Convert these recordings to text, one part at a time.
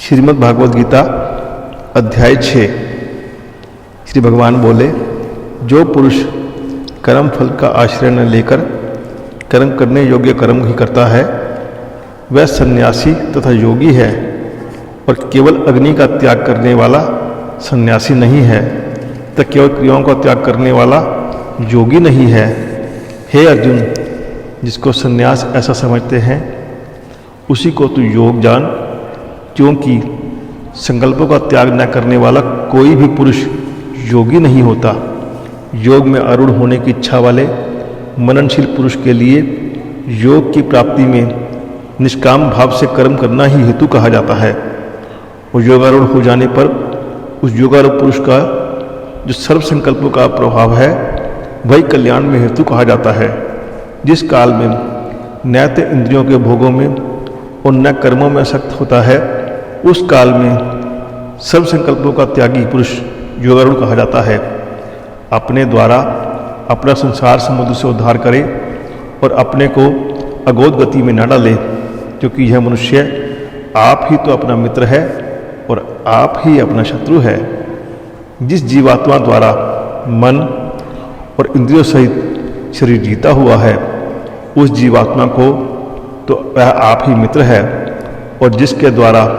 श्रीमद् भागवत गीता अध्याय 6। श्री भगवान बोले, जो पुरुष कर्म फल का आश्रय न लेकर कर्म करने योग्य कर्म ही करता है वह सन्यासी तथा योगी है, और केवल अग्नि का त्याग करने वाला सन्यासी नहीं है तथा केवल क्रियाओं का त्याग करने वाला योगी नहीं है। हे अर्जुन, जिसको सन्यास ऐसा समझते हैं उसी को तू योग जान, क्योंकि संकल्पों का त्याग न करने वाला कोई भी पुरुष योगी नहीं होता। योग में आरूढ़ होने की इच्छा वाले मननशील पुरुष के लिए योग की प्राप्ति में निष्काम भाव से कर्म करना ही हेतु कहा जाता है, और योगारूढ़ हो जाने पर उस योगारूढ़ पुरुष का जो सर्व संकल्पों का प्रभाव है वही कल्याण में हेतु कहा जाता है। जिस काल में न तो इंद्रियों के भोगों में और न कर्मों में आसक्त होता है, उस काल में सर्व संकल्पों का त्यागी पुरुष योगारूढ़ कहा जाता है। अपने द्वारा अपना संसार समुद्र से उद्धार करे और अपने को अगोद गति में न डाले, क्योंकि यह मनुष्य आप ही तो अपना मित्र है और आप ही अपना शत्रु है। जिस जीवात्मा द्वारा मन और इंद्रियों सहित शरीर जीता हुआ है उस जीवात्मा को तो वह आप ही मित्र है, और जिसके द्वारा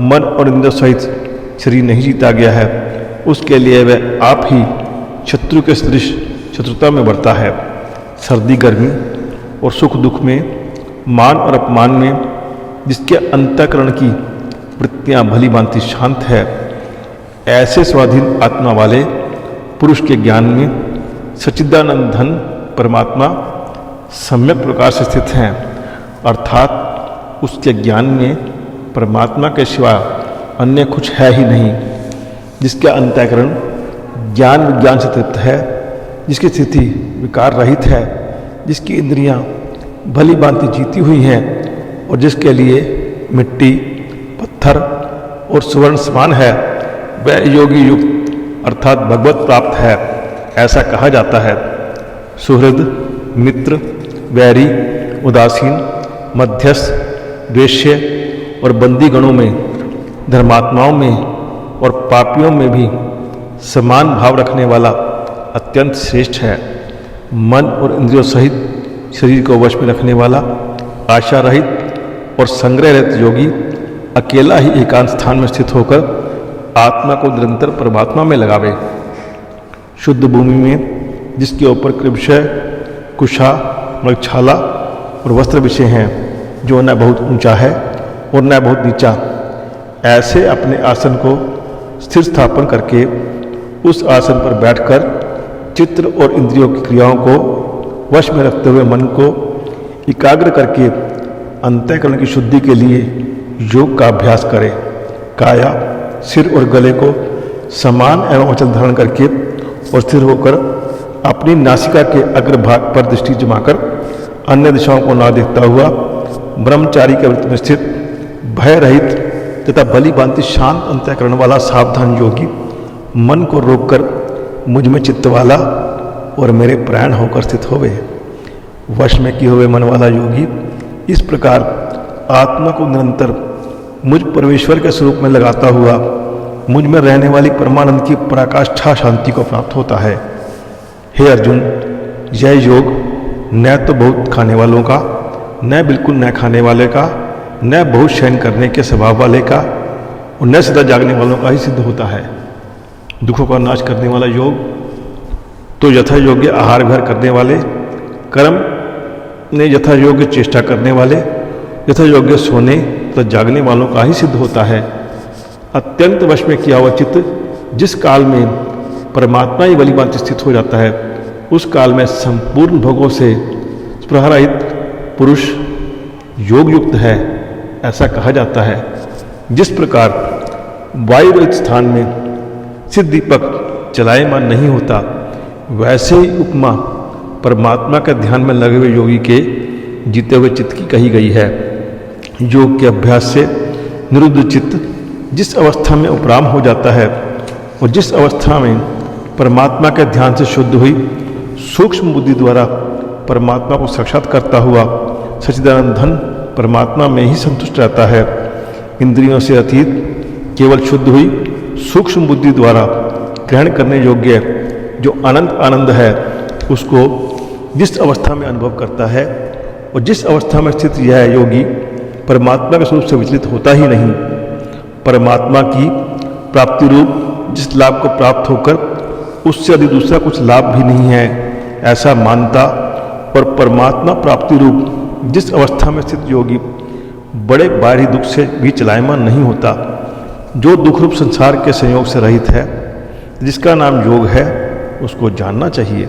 मन और इंद्रियों सहित शरीर नहीं जीता गया है उसके लिए वह आप ही शत्रु के सदृश शत्रुता में बढ़ता है। सर्दी गर्मी और सुख दुख में, मान और अपमान में जिसके अंतःकरण की वृत्तियाँ भली भांति शांत है, ऐसे स्वाधीन आत्मा वाले पुरुष के ज्ञान में सच्चिदानंद धन परमात्मा सम्यक प्रकार से स्थित हैं, अर्थात उसके ज्ञान में परमात्मा के सिवा अन्य कुछ है ही नहीं। जिसका अंतःकरण ज्ञान विज्ञान से तृप्त है, जिसकी स्थिति विकार रहित है, जिसकी इंद्रियां भली भांति जीती हुई हैं और जिसके लिए मिट्टी, पत्थर और सुवर्ण समान है, वह योगी युक्त अर्थात भगवत प्राप्त है, ऐसा कहा जाता है। सुहृद, मित्र, वैरी, उदासीन, मध्यस्थ, द्वेष्य और बंदी गणों में, धर्मात्माओं में और पापियों में भी समान भाव रखने वाला अत्यंत श्रेष्ठ है। मन और इंद्रियों सहित शरीर को वश में रखने वाला आशा रहित और संग्रह रहित योगी अकेला ही एकांत स्थान में स्थित होकर आत्मा को निरंतर परमात्मा में लगावे। शुद्ध भूमि में जिसके ऊपर कृभशय, कुशा, मृगछाला और वस्त्र विषय हैं, जो न बहुत ऊंचा है और न बहुत नीचा, ऐसे अपने आसन को स्थिर स्थापन करके उस आसन पर बैठकर चित्र और इंद्रियों की क्रियाओं को वश में रखते हुए मन को एकाग्र करके अंतःकरण की शुद्धि के लिए योग का अभ्यास करे। काया, सिर और गले को समान एवं अचल धारण करके और स्थिर होकर अपनी नासिका के अग्रभाग पर दृष्टि जमाकर अन्य दिशाओं को ना देखता हुआ ब्रह्मचारी के वृत्त में स्थित भय रहित तथा भली भांति शांत अंतःकरण वाला सावधान योगी मन को रोककर मुझ में चित्त वाला और मेरे प्राण होकर स्थित होवे। वश में किए हुए मन वाला योगी इस प्रकार आत्मा को निरंतर मुझ परमेश्वर के स्वरूप में लगाता हुआ मुझ में रहने वाली परमानंद की पराकाष्ठा शांति को प्राप्त होता है। हे अर्जुन, यह योग न तो बहुत खाने वालों का, न बिल्कुल न खाने वाले का, न बहुत शयन करने के स्वभाव वाले का और न सदा जागने वालों का ही सिद्ध होता है। दुखों का नाश करने वाला योग तो यथा योग्य आहार विहार करने वाले, कर्म ने यथा योग्य चेष्टा करने वाले, यथा योग्य सोने तथा जागने वालों का ही सिद्ध होता है। अत्यंत वश में किया हुआ चित्त जिस काल में परमात्मा ही बली भांति स्थित हो जाता है, उस काल में संपूर्ण भोगों से स्पृहा रहित पुरुष योग युक्त है, ऐसा कहा जाता है। जिस प्रकार वायु रहित स्थान में सिद्ध दीपक चलायमान नहीं होता, वैसे ही उपमा परमात्मा के ध्यान में लगे हुए योगी के जीते हुए चित्त की कही गई है। योग के अभ्यास से निरुद्ध चित्त जिस अवस्था में उपराम हो जाता है और जिस अवस्था में परमात्मा के ध्यान से शुद्ध हुई सूक्ष्म बुद्धि द्वारा परमात्मा को साक्षात करता हुआ सच्चिदानंद धन परमात्मा में ही संतुष्ट रहता है, इंद्रियों से अतीत केवल शुद्ध हुई सूक्ष्म बुद्धि द्वारा ग्रहण करने योग्य जो अनंत आनंद है उसको जिस अवस्था में अनुभव करता है और जिस अवस्था में स्थित यह योगी परमात्मा के स्वरूप से विचलित होता ही नहीं, परमात्मा की प्राप्ति रूप जिस लाभ को प्राप्त होकर उससे अधिक दूसरा कुछ लाभ भी नहीं है ऐसा मानता और परमात्मा प्राप्ति रूप जिस अवस्था में स्थित योगी बड़े बाहरी दुख से भी चलायमान नहीं होता, जो दुख रूप संसार के संयोग से रहित है, जिसका नाम योग है, उसको जानना चाहिए।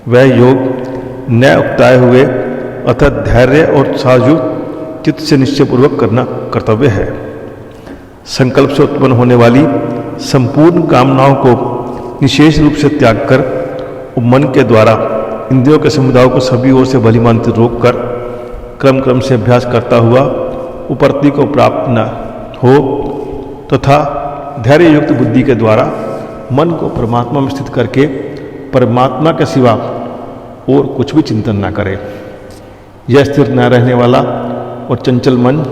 वह योग न्याय उक्ताए हुए अर्थात धैर्य और उत्साहयुक्त चित्त से निश्चयपूर्वक करना कर्तव्य है। संकल्प से उत्पन्न होने वाली संपूर्ण कामनाओं को विशेष रूप से त्याग कर मन के द्वारा इंद्रियों के समुदायों को सभी ओर से भलीभांति रोक कर क्रम क्रम से अभ्यास करता हुआ उपरति को प्राप्त न हो तथा धैर्य युक्त बुद्धि के द्वारा मन को परमात्मा में स्थित करके परमात्मा के सिवा और कुछ भी चिंतन न करे। यह स्थिर न रहने वाला और चंचल मन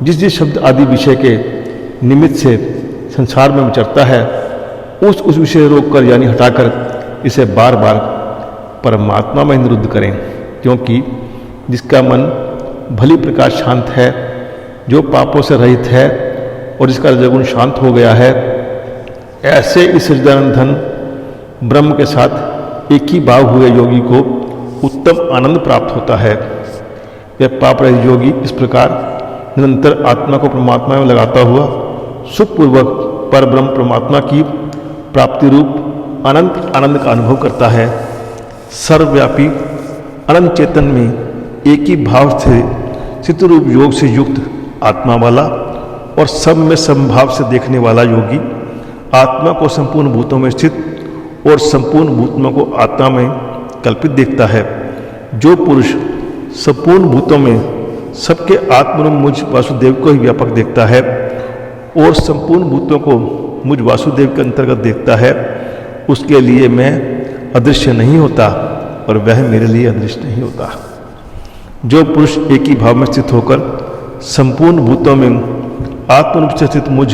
जिस शब्द आदि विषय के निमित्त से संसार में विचरता है उस विषय रोक कर यानी हटाकर इसे बार बार परमात्मा में निरुद्ध करें, क्योंकि जिसका मन भली प्रकार शांत है, जो पापों से रहित है और जिसका रजोगुण शांत हो गया है, ऐसे इस सच्चिदानंद धन ब्रह्म के साथ एक ही भाव हुए योगी को उत्तम आनंद प्राप्त होता है। यह पाप रहित योगी इस प्रकार निरंतर आत्मा को परमात्मा में लगाता हुआ सुखपूर्वक पर ब्रह्म परमात्मा की प्राप्ति रूप अनंत आनंद का अनुभव करता है। सर्वव्यापी अनंत चेतन में एक ही भाव से चित्त रूप योग से युक्त आत्मा वाला और सब में समभाव से देखने वाला योगी आत्मा को संपूर्ण भूतों में स्थित और संपूर्ण भूतों को आत्मा में कल्पित देखता है। जो पुरुष संपूर्ण भूतों में सबके आत्मरूप मुझ वासुदेव को ही व्यापक देखता है और संपूर्ण भूतों को मुझ वासुदेव के अंतर्गत देखता है, उसके लिए मैं अदृश्य नहीं होता और वह मेरे लिए अदृश्य नहीं होता। जो पुरुष एक ही भाव में स्थित होकर संपूर्ण भूतों में आत्मरूप से स्थित मुझ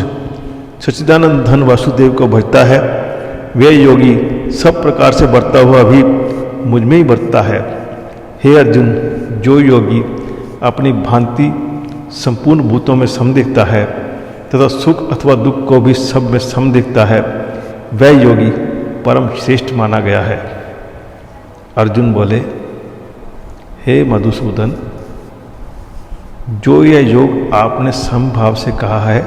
सच्चिदानंद धन वासुदेव को भजता है, वह योगी सब प्रकार से बढ़ता हुआ भी मुझ में ही बढ़ता है। हे अर्जुन, जो योगी अपनी भांति संपूर्ण भूतों में सम देखता है तथा सुख अथवा दुख को भी सब में सम देखता है, वह योगी परम श्रेष्ठ माना गया है। अर्जुन बोले, हे मधुसूदन, जो यह योग आपने समभाव से कहा है,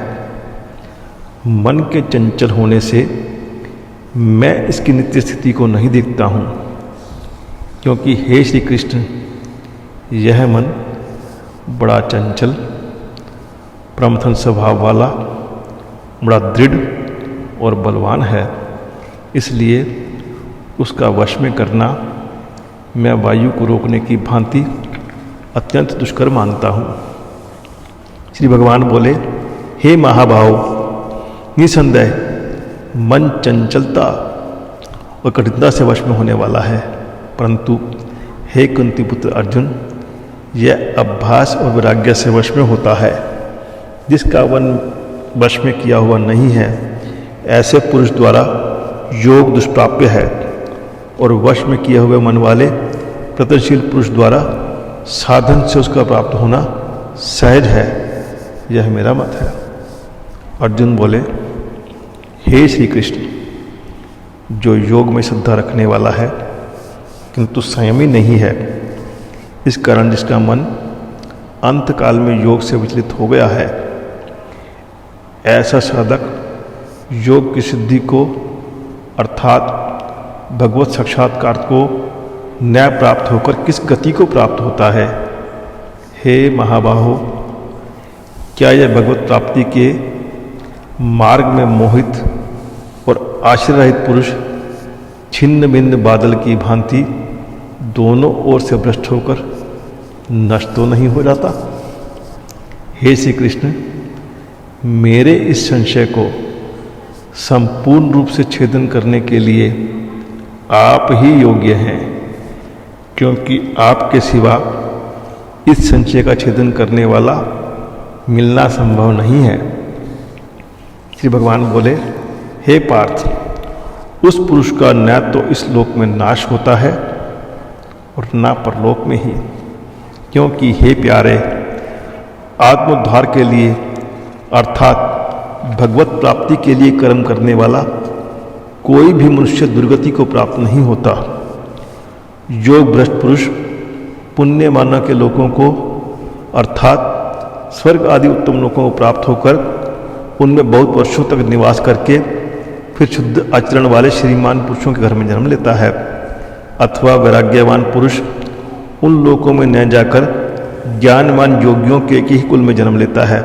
मन के चंचल होने से मैं इसकी नित्य स्थिति को नहीं देखता हूँ, क्योंकि हे श्री कृष्ण, यह मन बड़ा चंचल प्रमथन स्वभाव वाला, बड़ा दृढ़ और बलवान है। इसलिए उसका वश में करना मैं वायु को रोकने की भांति अत्यंत दुष्कर मानता हूँ। श्री भगवान बोले, हे महाभाव, निसंदेह मन चंचलता और कठिनता से वश में होने वाला है, परंतु हे कुंती पुत्र अर्जुन, यह अभ्यास और वैराग्य से वश में होता है। जिसका मन वश में किया हुआ नहीं है, ऐसे पुरुष द्वारा योग दुष्प्राप्य है और वश में किए हुए मन वाले प्रयत्नशील पुरुष द्वारा साधन से उसका प्राप्त होना सहज है। यह मेरा मत है। अर्जुन बोले, हे श्री कृष्ण, जो योग में श्रद्धा रखने वाला है किंतु संयमी नहीं है, इस कारण जिसका मन अंत काल में योग से विचलित हो गया है, ऐसा साधक योग की सिद्धि को अर्थात भगवत साक्षात्कार को न्याय प्राप्त होकर किस गति को प्राप्त होता है। हे महाबाहो, क्या यह भगवत प्राप्ति के मार्ग में मोहित और आश्रय रहित पुरुष छिन्न भिन्न बादल की भांति दोनों ओर से भ्रष्ट होकर नष्ट तो नहीं हो जाता? हे श्री कृष्ण, मेरे इस संशय को संपूर्ण रूप से छेदन करने के लिए आप ही योग्य हैं, क्योंकि आपके सिवा इस संशय का छेदन करने वाला मिलना संभव नहीं है। श्री भगवान बोले, हे पार्थ, उस पुरुष का न तो इस लोक में नाश होता है और न परलोक में ही, क्योंकि हे प्यारे, आत्मोद्धार के लिए अर्थात भगवत प्राप्ति के लिए कर्म करने वाला कोई भी मनुष्य दुर्गति को प्राप्त नहीं होता। योग भ्रष्ट पुरुष पुण्य माना के लोगों को अर्थात स्वर्ग आदि उत्तम लोगों को प्राप्त होकर उनमें बहुत वर्षों तक निवास करके फिर शुद्ध आचरण वाले श्रीमान पुरुषों के घर में जन्म लेता है, अथवा वैराग्यवान पुरुष उन लोकों में न जाकर ज्ञानवान योगियों के एक ही कुल में जन्म लेता है।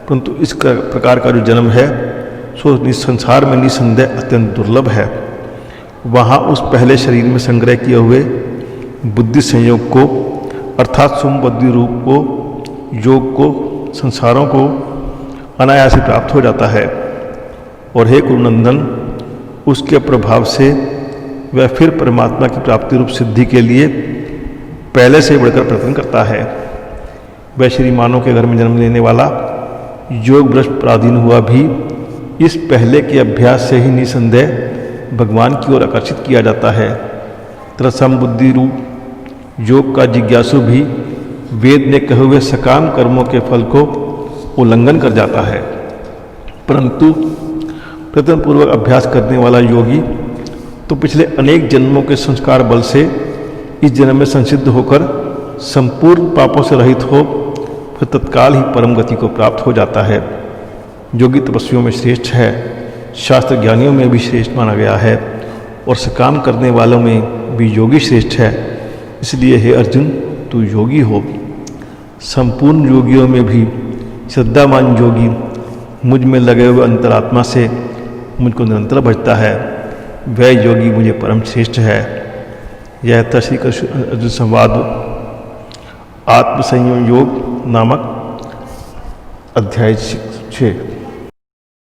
परंतु इस प्रकार का जो जन्म है सो संसार में निसंदेह अत्यंत दुर्लभ है। वहाँ उस पहले शरीर में संग्रह किए हुए बुद्धि संयोग को अर्थात सुमबुद्धि रूप को, योग को, संसारों को अनायास ही प्राप्त हो जाता है। और हे कुरुनंदन, उसके प्रभाव से वह फिर परमात्मा की प्राप्ति रूप सिद्धि के लिए पहले से बढ़कर प्रयत्न करता है। वह श्रीमानों के घर में जन्म लेने वाला योग भ्रष्ट पराधीन हुआ भी इस पहले के अभ्यास से ही निसंदेह भगवान की ओर आकर्षित किया जाता है तथा समबुद्धि रूप योग का जिज्ञासु भी वेद ने कहे हुए सकाम कर्मों के फल को उल्लंघन कर जाता है। परंतु प्रयत्नपूर्वक अभ्यास करने वाला योगी तो पिछले अनेक जन्मों के संस्कार बल से इस जन्म में संसिद्ध होकर संपूर्ण पापों से रहित हो फिर तत्काल ही परम गति को प्राप्त हो जाता है। योगी तपस्वियों में श्रेष्ठ है, शास्त्र ज्ञानियों में भी श्रेष्ठ माना गया है और सकाम करने वालों में भी योगी श्रेष्ठ है। इसलिए हे अर्जुन, तू योगी हो। संपूर्ण योगियों में भी श्रद्धावान योगी मुझ में लगे हुए अंतरात्मा से मुझको निरंतर भजता है, वह योगी मुझे परम श्रेष्ठ है। यह था श्री कृष्ण अर्जुन संवाद आत्मसंयम योग नामक अध्याय 6।